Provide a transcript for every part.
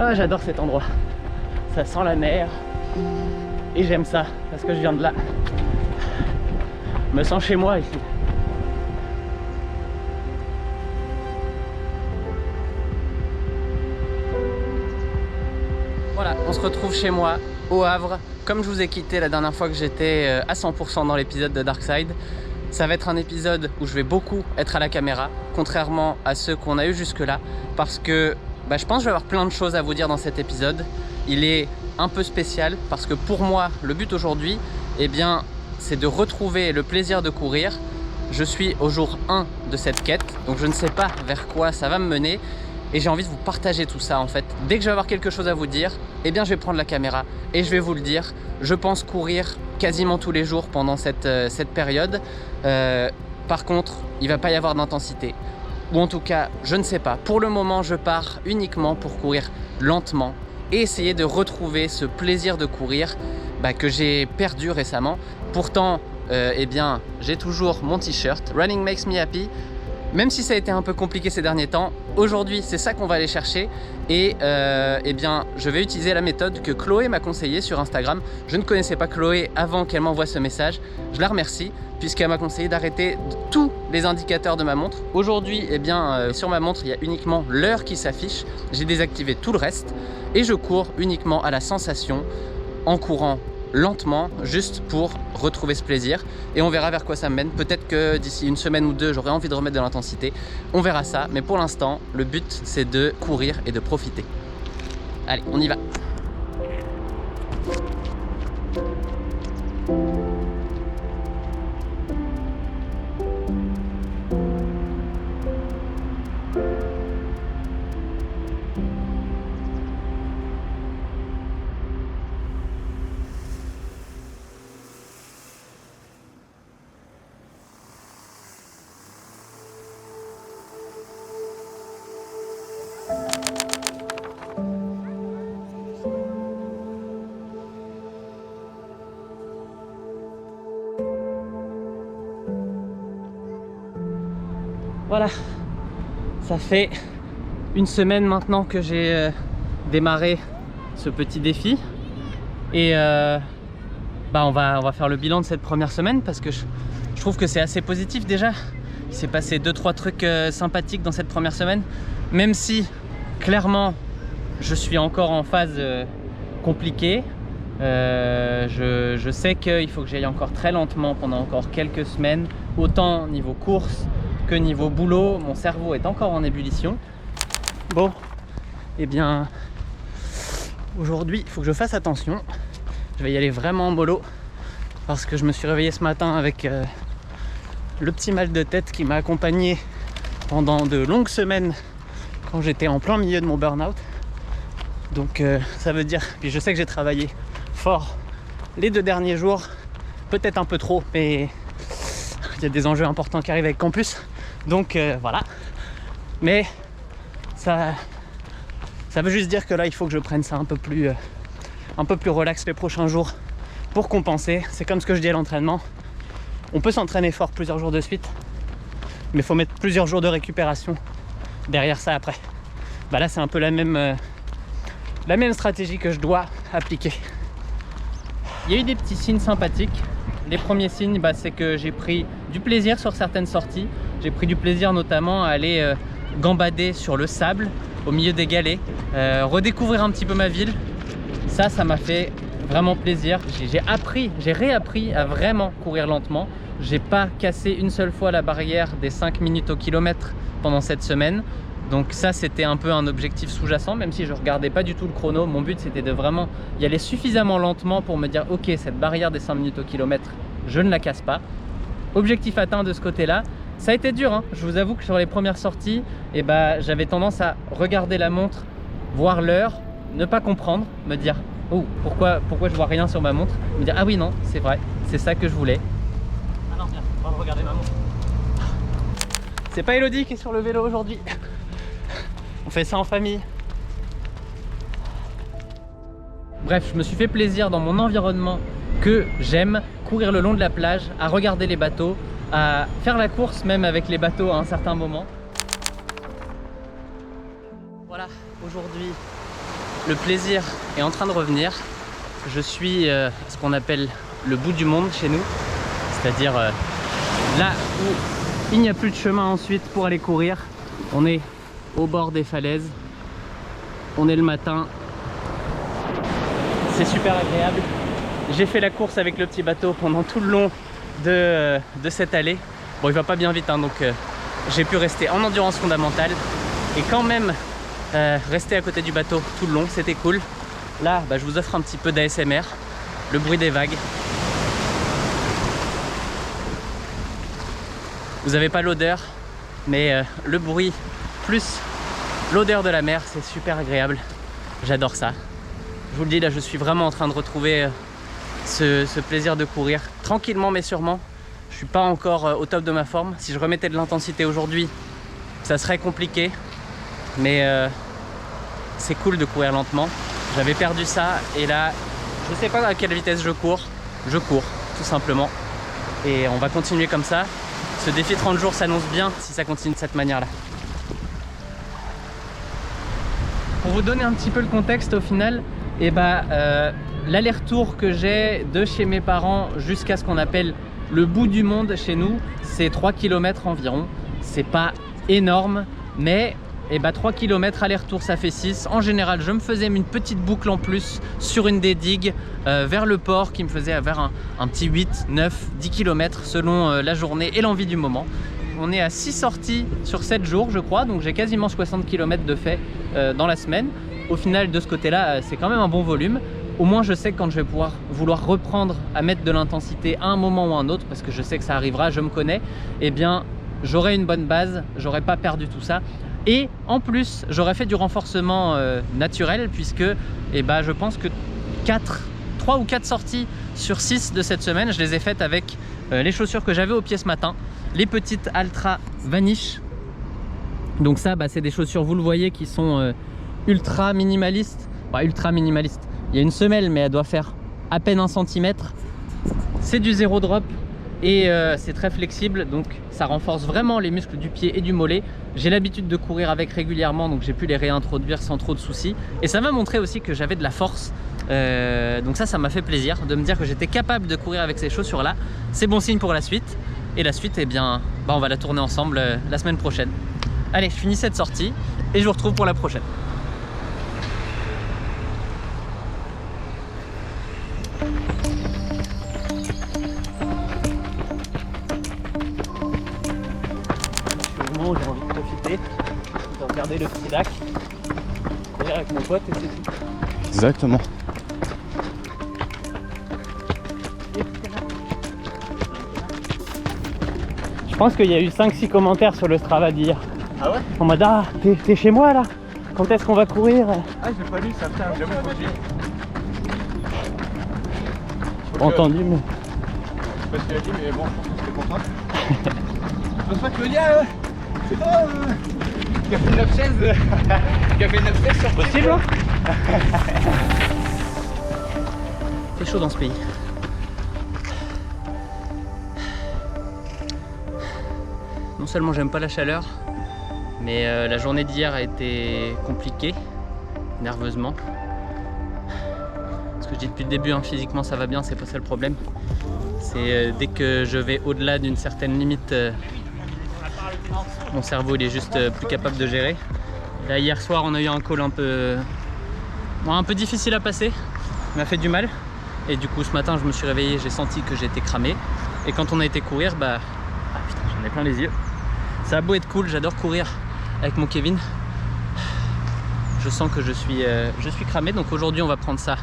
Ah, j'adore cet endroit. Ça sent la mer. Et j'aime ça, parce que je viens de là. Je me sens chez moi ici. Voilà, on se retrouve chez moi, au Havre. Comme je vous ai quitté la dernière fois que j'étais à 100% dans l'épisode de Darkside, ça va être un épisode où je vais beaucoup être à la caméra, contrairement à ceux qu'on a eu jusque-là, parce que je pense que je vais avoir plein de choses à vous dire dans cet épisode. Il est un peu spécial parce que pour moi, le but aujourd'hui, eh bien, c'est de retrouver le plaisir de courir. Je suis au jour 1 de cette quête, donc je ne sais pas vers quoi ça va me mener. Et j'ai envie de vous partager tout ça en fait. Dès que je vais avoir quelque chose à vous dire, eh bien je vais prendre la caméra et je vais vous le dire. Je pense courir quasiment tous les jours pendant cette période. Par contre, il ne va pas y avoir d'intensité. Ou en tout cas, je ne sais pas. Pour le moment, je pars uniquement pour courir lentement et essayer de retrouver ce plaisir de courir que j'ai perdu récemment. Pourtant, eh bien, j'ai toujours mon t-shirt Running Makes Me Happy. Même si ça a été un peu compliqué ces derniers temps, aujourd'hui c'est ça qu'on va aller chercher et eh bien je vais utiliser la méthode que Chloé m'a conseillée sur Instagram. Je ne connaissais pas Chloé avant qu'elle m'envoie ce message. Je la remercie puisqu'elle m'a conseillé d'arrêter tous les indicateurs de ma montre. Aujourd'hui, eh bien sur ma montre il y a uniquement l'heure qui s'affiche. J'ai désactivé tout le reste et je cours uniquement à la sensation en courant lentement, juste pour retrouver ce plaisir et on verra vers quoi ça me mène. Peut-être que d'ici une semaine ou deux j'aurai envie de remettre de l'intensité, on verra ça, mais pour l'instant le but c'est de courir et de profiter. Allez, on y va. Voilà, ça fait une semaine maintenant que j'ai démarré ce petit défi et on va faire le bilan de cette première semaine parce que je trouve que c'est assez positif déjà. Il s'est passé 2-3 trucs sympathiques dans cette première semaine, même si clairement je suis encore en phase compliquée. Je sais qu'il faut que j'aille encore très lentement pendant encore quelques semaines, autant niveau course que niveau boulot. Mon cerveau est encore en ébullition. Bon, et bien aujourd'hui il faut que je fasse attention. Je vais y aller vraiment mollo parce que je me suis réveillé ce matin avec le petit mal de tête qui m'a accompagné pendant de longues semaines quand j'étais en plein milieu de mon burn-out. Donc ça veut dire, puis je sais que j'ai travaillé fort les 2 derniers jours, peut-être un peu trop, mais il y a des enjeux importants qui arrivent avec Campus. Donc voilà, mais ça veut juste dire que là il faut que je prenne ça un peu plus relax les prochains jours pour compenser. C'est comme ce que je dis à l'entraînement, on peut s'entraîner fort plusieurs jours de suite, mais il faut mettre plusieurs jours de récupération derrière ça après. Là c'est un peu la même stratégie que je dois appliquer. Il y a eu des petits signes sympathiques. Les premiers signes, c'est que j'ai pris du plaisir sur certaines sorties. J'ai pris du plaisir notamment à aller gambader sur le sable au milieu des galets, redécouvrir un petit peu ma ville. Ça m'a fait vraiment plaisir. J'ai réappris à vraiment courir lentement. J'ai pas cassé une seule fois la barrière des 5 minutes au kilomètre pendant cette semaine. Donc ça c'était un peu un objectif sous-jacent, même si je regardais pas du tout le chrono. Mon but c'était de vraiment y aller suffisamment lentement pour me dire ok, cette barrière des 5 minutes au kilomètre, je ne la casse pas. Objectif atteint de ce côté-là. Ça a été dur, hein. Je vous avoue que sur les premières sorties, j'avais tendance à regarder la montre, voir l'heure, ne pas comprendre, me dire oh, pourquoi je vois rien sur ma montre, me dire ah oui non, c'est vrai, c'est ça que je voulais. Ah non, viens, on va regarder ma montre. C'est pas Elodie qui est sur le vélo aujourd'hui. On fait ça en famille. Bref, je me suis fait plaisir dans mon environnement que j'aime, courir le long de la plage, à regarder les bateaux, à faire la course même avec les bateaux à un certain moment. Voilà, aujourd'hui le plaisir est en train de revenir. Je suis à ce qu'on appelle le bout du monde chez nous, c'est-à-dire là où il n'y a plus de chemin ensuite pour aller courir. On est au bord des falaises, on est le matin, c'est super agréable. J'ai fait la course avec le petit bateau pendant tout le long de cette allée. Bon, il va pas bien vite, hein, donc j'ai pu rester en endurance fondamentale et quand même rester à côté du bateau tout le long, c'était cool. Là, je vous offre un petit peu d'ASMR, le bruit des vagues. Vous n'avez pas l'odeur, mais le bruit plus l'odeur de la mer, c'est super agréable. J'adore ça. Je vous le dis, là, je suis vraiment en train de retrouver ce plaisir de courir tranquillement mais sûrement. Je suis pas encore au top de ma forme. Si je remettais de l'intensité aujourd'hui, ça serait compliqué, mais c'est cool de courir lentement. J'avais perdu ça et là je sais pas à quelle vitesse je cours tout simplement et on va continuer comme ça. Ce défi 30 jours s'annonce bien si ça continue de cette manière là. Pour vous donner un petit peu le contexte au final, l'aller-retour que j'ai de chez mes parents jusqu'à ce qu'on appelle le bout du monde chez nous, c'est 3 km environ. C'est pas énorme, mais 3 km aller-retour ça fait 6. En général, je me faisais une petite boucle en plus sur une des digues vers le port qui me faisait vers un petit 8, 9, 10 km selon la journée et l'envie du moment. On est à 6 sorties sur 7 jours je crois, donc j'ai quasiment 60 km de fait dans la semaine. Au final, de ce côté-là, c'est quand même un bon volume. Au moins je sais que quand je vais vouloir reprendre à mettre de l'intensité à un moment ou à un autre, parce que je sais que ça arrivera, je me connais, eh bien j'aurai une bonne base, j'aurai pas perdu tout ça. Et en plus j'aurais fait du renforcement naturel, puisque je pense que 3 ou 4 sorties sur 6 de cette semaine, je les ai faites avec les chaussures que j'avais au pied ce matin, les petites Altra Vanish. Donc ça c'est des chaussures, vous le voyez, qui sont ultra minimalistes. Ultra minimaliste, il y a une semelle mais elle doit faire à peine 1 cm. C'est du zéro drop et c'est très flexible, donc ça renforce vraiment les muscles du pied et du mollet. J'ai l'habitude de courir avec régulièrement, donc j'ai pu les réintroduire sans trop de soucis et ça m'a montré aussi que j'avais de la force, donc ça m'a fait plaisir de me dire que j'étais capable de courir avec ces chaussures là. C'est bon signe pour la suite, et la suite on va la tourner ensemble la semaine prochaine. Allez, je finis cette sortie et je vous retrouve pour la prochaine. J'ai envie de profiter, de regarder le petit lac, courir avec mon pote et c'est tout. Exactement. Je pense qu'il y a eu 5-6 commentaires sur le Strava d'hier. Ah ouais? En mode t'es chez moi là? Quand est-ce qu'on va courir? Ah, j'ai pas lu ça, putain, j'ai jamais entendu. Entendu, mais... Je sais pas ce qu'il a dit, mais bon, je pense que c'était content. Je pense pas que le lien, c'est toi qui a fait 9 chaises. Qui a fait 9 chaises sur possible, hein? C'est chaud dans ce pays. Non seulement j'aime pas la chaleur, mais la journée d'hier a été compliquée, nerveusement. Ce que je dis depuis le début, hein, physiquement ça va bien, c'est pas ça le problème. C'est dès que je vais au-delà d'une certaine limite, mon cerveau il est juste plus capable de gérer. Là hier soir on a eu un call un peu difficile à passer, il m'a fait du mal. Et du coup ce matin je me suis réveillé, j'ai senti que j'étais cramé. Et quand on a été courir, putain, j'en ai plein les yeux. Ça a beau être cool, j'adore courir avec mon Kevin. Je sens que je suis cramé, donc aujourd'hui on va prendre ça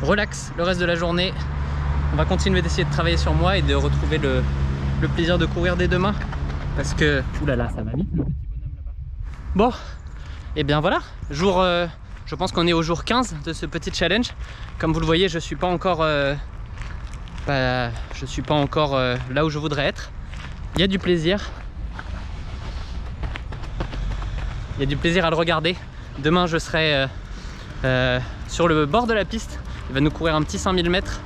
relax le reste de la journée. On va continuer d'essayer de travailler sur moi et de retrouver le plaisir de courir dès demain. Parce que, oulala, ça va vite le petit bonhomme là-bas. Bon, et bien voilà, je pense qu'on est au jour 15 de ce petit challenge. Comme vous le voyez, je suis pas encore là où je voudrais être. Il y a du plaisir. Il y a du plaisir à le regarder. Demain, je serai sur le bord de la piste. Il va nous courir un petit 5000 mètres.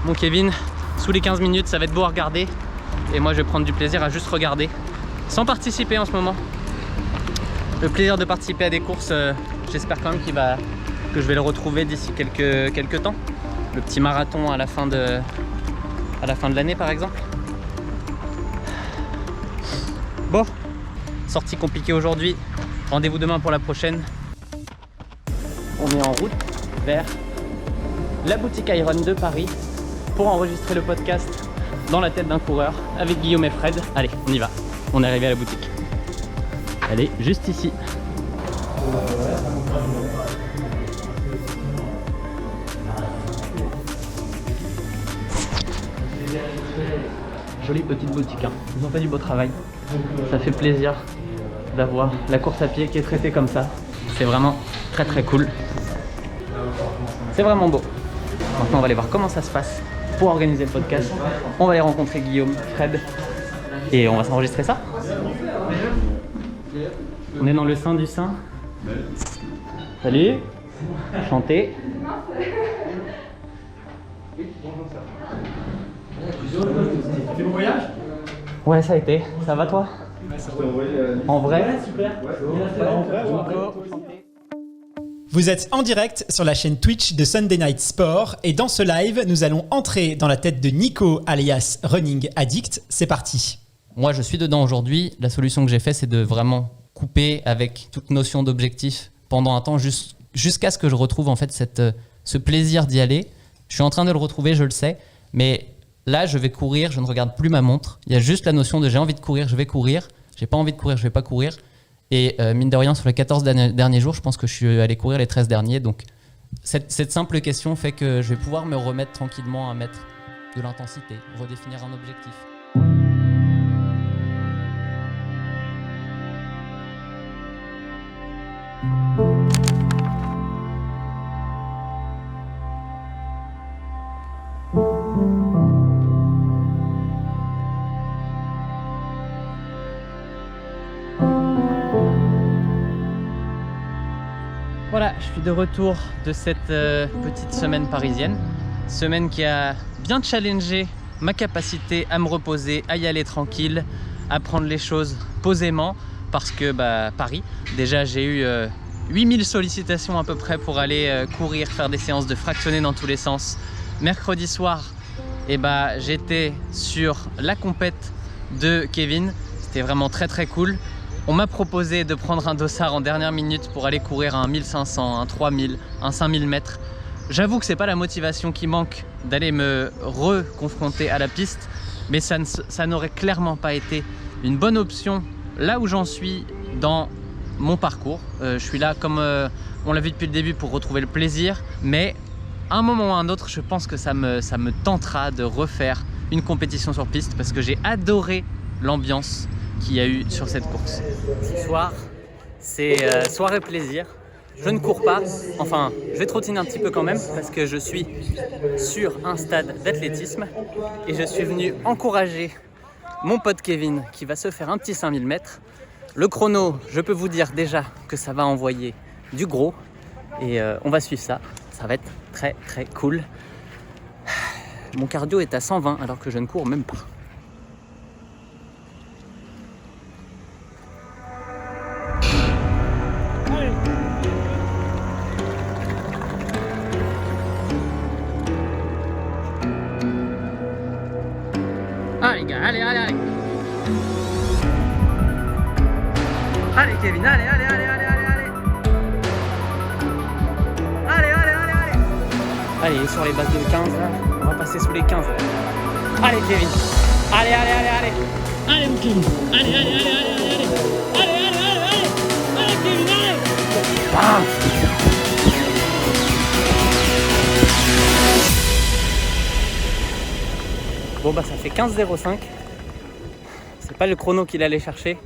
Mon Kevin, sous les 15 minutes, ça va être beau à regarder. Et moi, je vais prendre du plaisir à juste regarder, sans participer en ce moment. Le plaisir de participer à des courses, j'espère quand même qu'il va que je vais le retrouver d'ici quelques temps. Le petit marathon à la fin de l'année par exemple. Bon, sortie compliquée aujourd'hui. Rendez-vous demain pour la prochaine. On est en route vers la boutique Iron de Paris pour enregistrer le podcast dans la tête d'un coureur avec Guillaume et Fred. Allez, on y va. On est arrivé à la boutique. Elle est juste ici. Jolie petite boutique, hein. Ils ont fait du beau travail. Ça fait plaisir d'avoir la course à pied qui est traitée comme ça. C'est vraiment très très cool. C'est vraiment beau. Maintenant on va aller voir comment ça se passe pour organiser le podcast. On va aller rencontrer Guillaume, Fred et on va s'enregistrer ça. On est dans le sein du sein. Salut. Enchanté. C'était bon voyage? Ouais, ça a été. Ça va toi? En vrai? Super. Ouais. Vous êtes en direct sur la chaîne Twitch de Sunday Night Sport et dans ce live, nous allons entrer dans la tête de Nico alias Running Addict. C'est parti. Moi, je suis dedans aujourd'hui. La solution que j'ai fait, c'est de vraiment couper avec toute notion d'objectif pendant un temps jusqu'à ce que je retrouve en fait ce plaisir d'y aller. Je suis en train de le retrouver, je le sais, mais là, je vais courir, je ne regarde plus ma montre. Il y a juste la notion de j'ai envie de courir, je vais courir. J'ai pas envie de courir, je vais pas courir. Et mine de rien, sur les 14 derniers jours, je pense que je suis allé courir les 13 derniers. Donc cette simple question fait que je vais pouvoir me remettre tranquillement à mettre de l'intensité, redéfinir un objectif. Voilà, je suis de retour de cette petite semaine parisienne. Semaine qui a bien challengé ma capacité à me reposer, à y aller tranquille, à prendre les choses posément. Parce que Paris, déjà j'ai eu 8000 sollicitations à peu près pour aller courir, faire des séances de fractionner dans tous les sens. Mercredi soir, j'étais sur la compète de Kevin. C'était vraiment très très cool. On m'a proposé de prendre un dossard en dernière minute pour aller courir un 1500, un 3000, un 5000 mètres. J'avoue que c'est pas la motivation qui manque d'aller me reconfronter à la piste, mais ça n'aurait clairement pas été une bonne option là où j'en suis dans mon parcours. Je suis là comme on l'a vu depuis le début pour retrouver le plaisir, mais à un moment ou à un autre, je pense que ça me tentera de refaire une compétition sur piste parce que j'ai adoré l'ambiance qu'il y a eu sur cette course. Ce soir, c'est soirée plaisir. Je ne cours pas, enfin je vais trottiner un petit peu quand même parce que je suis sur un stade d'athlétisme et je suis venu encourager mon pote Kevin qui va se faire un petit 5000 mètres. Le chrono, je peux vous dire déjà que ça va envoyer du gros et on va suivre ça. Ça va être très très cool. Mon cardio est à 120 alors que je ne cours même pas. Allez gars, allez. Allez Kevin, allez. Allez, sur les bases de 15 là, on va passer sous les 15 là. Allez Kevin. Allez. Allez mon Kevin. Allez. Allez Kevin, allez. Ah. Bon ça fait 15,05. C'est pas le chrono qu'il allait chercher,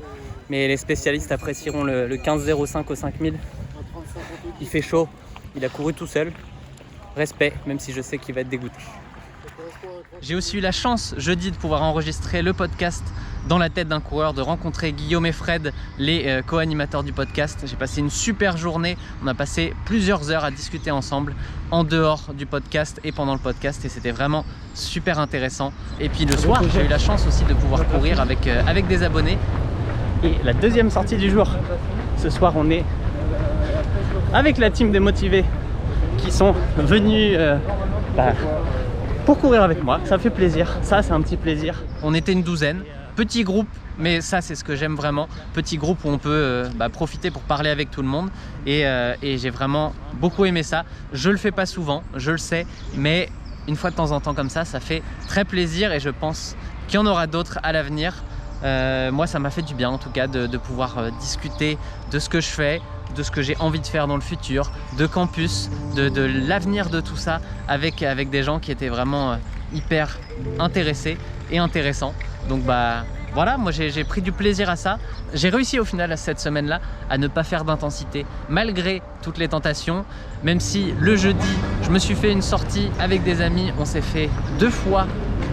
mais les spécialistes apprécieront le 15,05 au 5000. Il fait chaud, il a couru tout seul. Respect, même si je sais qu'il va être dégoûté. J'ai aussi eu la chance jeudi de pouvoir enregistrer le podcast dans la tête d'un coureur, de rencontrer Guillaume et Fred, les co-animateurs du podcast. J'ai passé une super journée, on a passé plusieurs heures à discuter ensemble en dehors du podcast et pendant le podcast et c'était vraiment super intéressant. Et puis le soir, j'ai eu la chance aussi de pouvoir courir avec des abonnés. Et la deuxième sortie du jour, ce soir on est avec la team des motivés qui sont venus pour courir avec moi. Ça fait plaisir, ça c'est un petit plaisir. On était une douzaine, petit groupe, mais ça c'est ce que j'aime vraiment. Petit groupe où on peut profiter pour parler avec tout le monde et j'ai vraiment beaucoup aimé ça. Je le fais pas souvent, je le sais, mais une fois de temps en temps comme ça fait très plaisir et je pense qu'il y en aura d'autres à l'avenir. Moi ça m'a fait du bien en tout cas de pouvoir discuter de ce que je fais, de ce que j'ai envie de faire dans le futur, de campus, de l'avenir de tout ça avec des gens qui étaient vraiment hyper intéressés et intéressants. Donc voilà, moi j'ai pris du plaisir à ça. J'ai réussi au final cette semaine-là à ne pas faire d'intensité malgré toutes les tentations. Même si le jeudi, je me suis fait une sortie avec des amis, on s'est fait 2 fois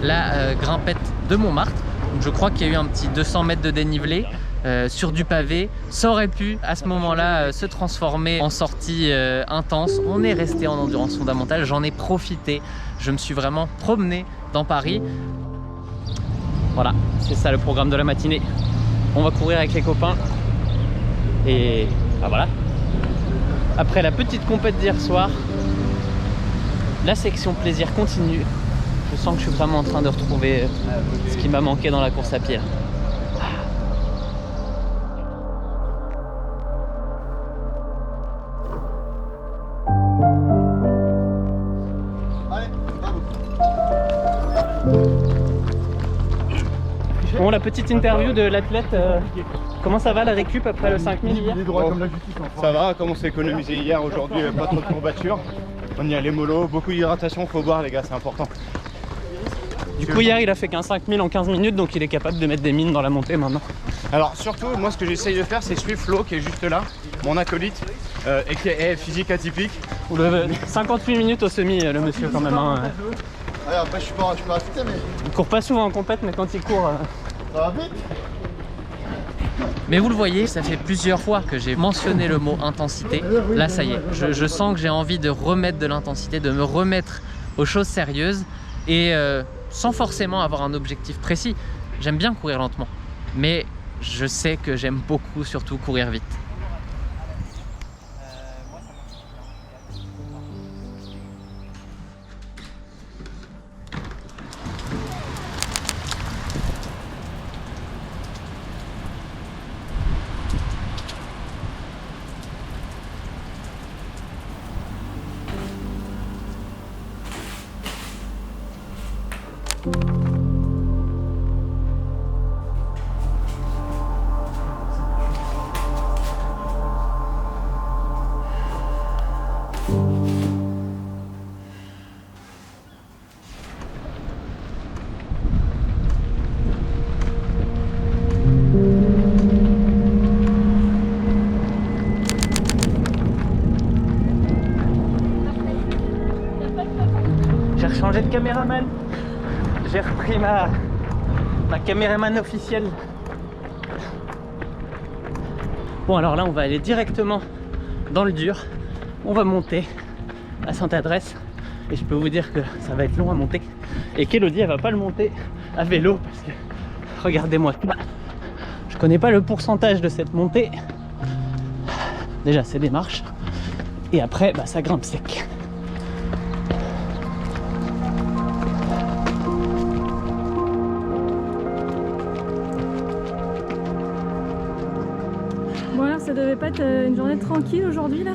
la grimpette de Montmartre. Donc je crois qu'il y a eu un petit 200 mètres de dénivelé sur du pavé. Ça aurait pu à ce moment-là se transformer en sortie intense. On est resté en endurance fondamentale, j'en ai profité. Je me suis vraiment promené dans Paris. Voilà, c'est ça le programme de la matinée. On va courir avec les copains. Et voilà. Après la petite compète d'hier soir, la section plaisir continue. Je sens que je suis vraiment en train de retrouver ce qui m'a manqué dans la course à pied. Bon, la petite interview de l'athlète, comment ça va la récup après le 5000 hier? Ça va, comme on s'est économisé hier, aujourd'hui pas trop de courbatures. On y allait mollo, beaucoup d'hydratation, faut boire les gars, c'est important. Du coup hier il a fait qu'un 5000 en 15 minutes, donc il est capable de mettre des mines dans la montée maintenant. Alors surtout, moi ce que j'essaye de faire c'est suivre Flo qui est juste là, mon acolyte, et qui est physique atypique. Ou le 58 minutes au semi le monsieur quand même. Hein. Ouais, après je suis pas affûté mais... Il court pas souvent en compète mais quand il court... Ça va vite. Mais vous le voyez, ça fait plusieurs fois que j'ai mentionné le mot intensité. Là ça y est, je sens que j'ai envie de remettre de l'intensité, de me remettre aux choses sérieuses et sans forcément avoir un objectif précis. J'aime bien courir lentement, mais je sais que j'aime beaucoup surtout courir vite. Changé de caméraman, j'ai repris ma caméraman officielle. Bon alors là on va aller directement dans le dur, on va monter à Sainte-Adresse et je peux vous dire que ça va être long à monter et qu'Elodie elle va pas le monter à vélo parce que regardez-moi, je connais pas le pourcentage de cette montée. Déjà c'est des marches et après ça grimpe sec. Bon alors ça devait pas être une journée tranquille aujourd'hui là.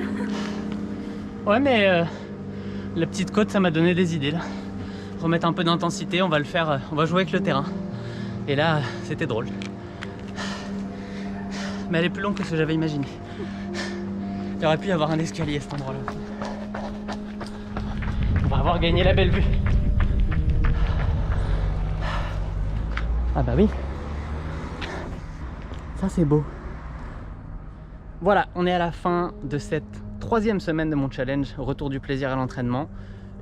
Ouais mais la petite côte ça m'a donné des idées là. Remettre un peu d'intensité, on va le faire, on va jouer avec le terrain. Et là c'était drôle. Mais elle est plus longue que ce que j'avais imaginé. Il aurait pu y avoir un escalier à cet endroit là. On va avoir gagné la belle vue. Ah bah oui. Ça c'est beau. Voilà, on est à la fin de cette 3e semaine de mon challenge Retour du plaisir à l'entraînement.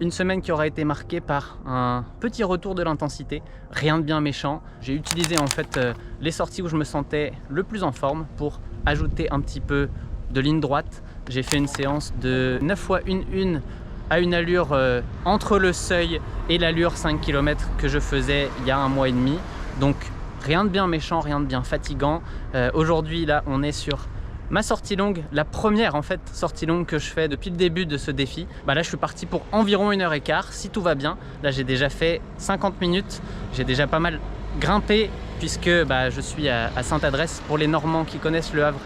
Une semaine qui aura été marquée par un petit retour de l'intensité, rien de bien méchant. J'ai utilisé en fait les sorties où je me sentais le plus en forme pour ajouter un petit peu de ligne droite. J'ai fait une séance de 9 fois 1-1 à une allure entre le seuil et l'allure 5 km que je faisais il y a 1 mois et demi. Donc rien de bien méchant, rien de bien fatigant. Aujourd'hui là on est sur Ma sortie longue, la première en fait sortie longue que je fais depuis le début de ce défi, là je suis parti pour environ 1h15 si tout va bien. Là j'ai déjà fait 50 minutes, j'ai déjà pas mal grimpé puisque je suis à Sainte-Adresse. Pour les Normands qui connaissent le Havre,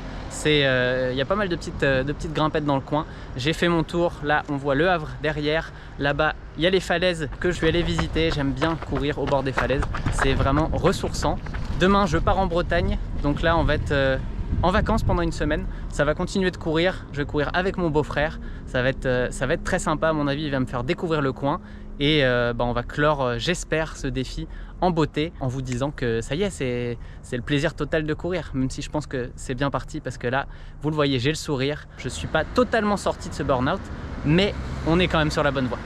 il y a pas mal de petites grimpettes dans le coin. J'ai fait mon tour, là on voit le Havre derrière, là-bas il y a les falaises que je vais aller visiter. J'aime bien courir au bord des falaises, c'est vraiment ressourçant. Demain je pars en Bretagne, donc là on va être en vacances pendant une semaine. Ça va continuer de courir, je vais courir avec mon beau-frère, ça va être très sympa à mon avis. Il va me faire découvrir le coin et on va clore, j'espère, ce défi en beauté en vous disant que ça y est, c'est le plaisir total de courir, même si je pense que c'est bien parti parce que là, vous le voyez, j'ai le sourire. Je ne suis pas totalement sorti de ce burn-out, mais on est quand même sur la bonne voie.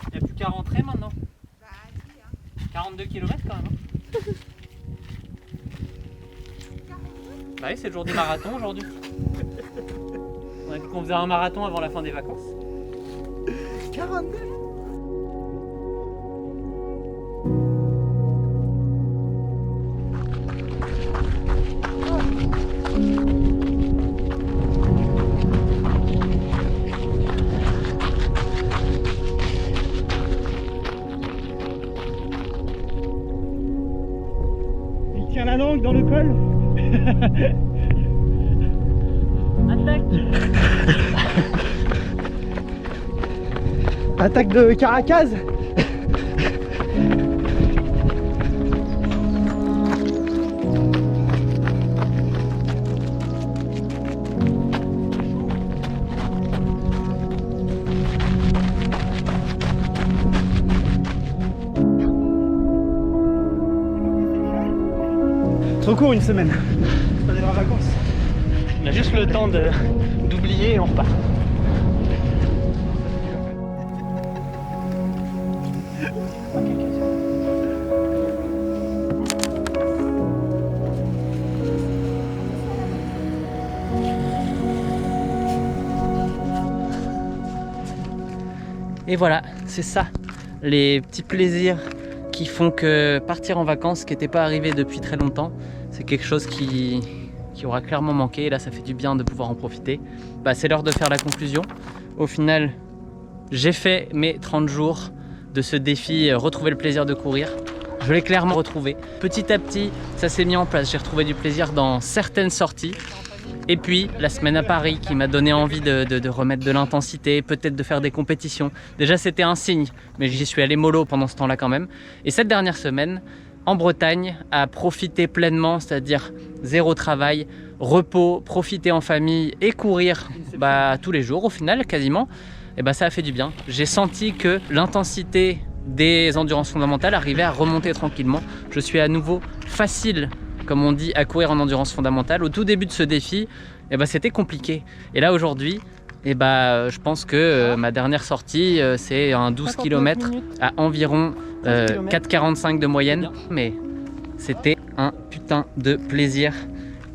Il n'y a plus qu'à rentrer maintenant. 42 km quand même. Bah oui, c'est le jour du marathon aujourd'hui. On a dit qu'on faisait un marathon avant la fin des vacances. 42. Tire la langue dans le col. Attaque. Attaque de Caracas. Trop court une semaine. C'est pas des vraies vacances. On a juste le temps d'oublier et on repart. Et voilà, c'est ça, les petits plaisirs qui font que partir en vacances, qui n'était pas arrivé depuis très longtemps, c'est quelque chose qui aura clairement manqué. Et là, ça fait du bien de pouvoir en profiter. C'est l'heure de faire la conclusion. Au final, j'ai fait mes 30 jours de ce défi, retrouver le plaisir de courir. Je l'ai clairement retrouvé. Petit à petit, ça s'est mis en place. J'ai retrouvé du plaisir dans certaines sorties. Et puis, la semaine à Paris qui m'a donné envie de remettre de l'intensité, peut-être de faire des compétitions. Déjà, c'était un signe, mais j'y suis allé mollo pendant ce temps-là quand même. Et cette dernière semaine, en Bretagne, à profiter pleinement, c'est-à-dire zéro travail, repos, profiter en famille et courir tous les jours au final, quasiment, et ça a fait du bien. J'ai senti que l'intensité des endurances fondamentales arrivait à remonter tranquillement. Je suis à nouveau facile, comme on dit, à courir en endurance fondamentale. Au tout début de ce défi, c'était compliqué. Et là aujourd'hui, je pense que ma dernière sortie, c'est un 12 km à environ 4,45 de moyenne. Mais c'était un putain de plaisir.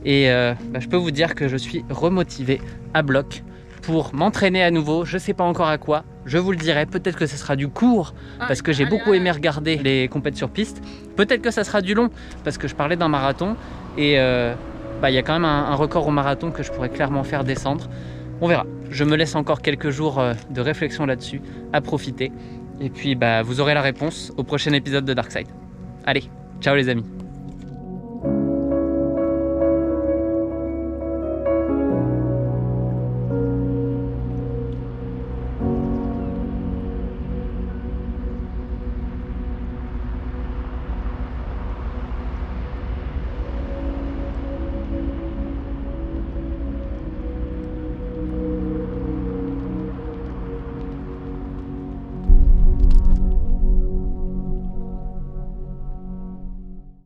Et je peux vous dire que je suis remotivé à bloc pour m'entraîner à nouveau. Je ne sais pas encore à quoi, je vous le dirai. Peut-être que ce sera du court, parce que j'ai beaucoup aimé regarder les compétitions sur piste. Peut-être que ça sera du long, parce que je parlais d'un marathon. Et il y a quand même un record au marathon que je pourrais clairement faire descendre. On verra. Je me laisse encore quelques jours de réflexion là-dessus, à profiter. Et puis vous aurez la réponse au prochain épisode de Darkside. Allez, ciao les amis.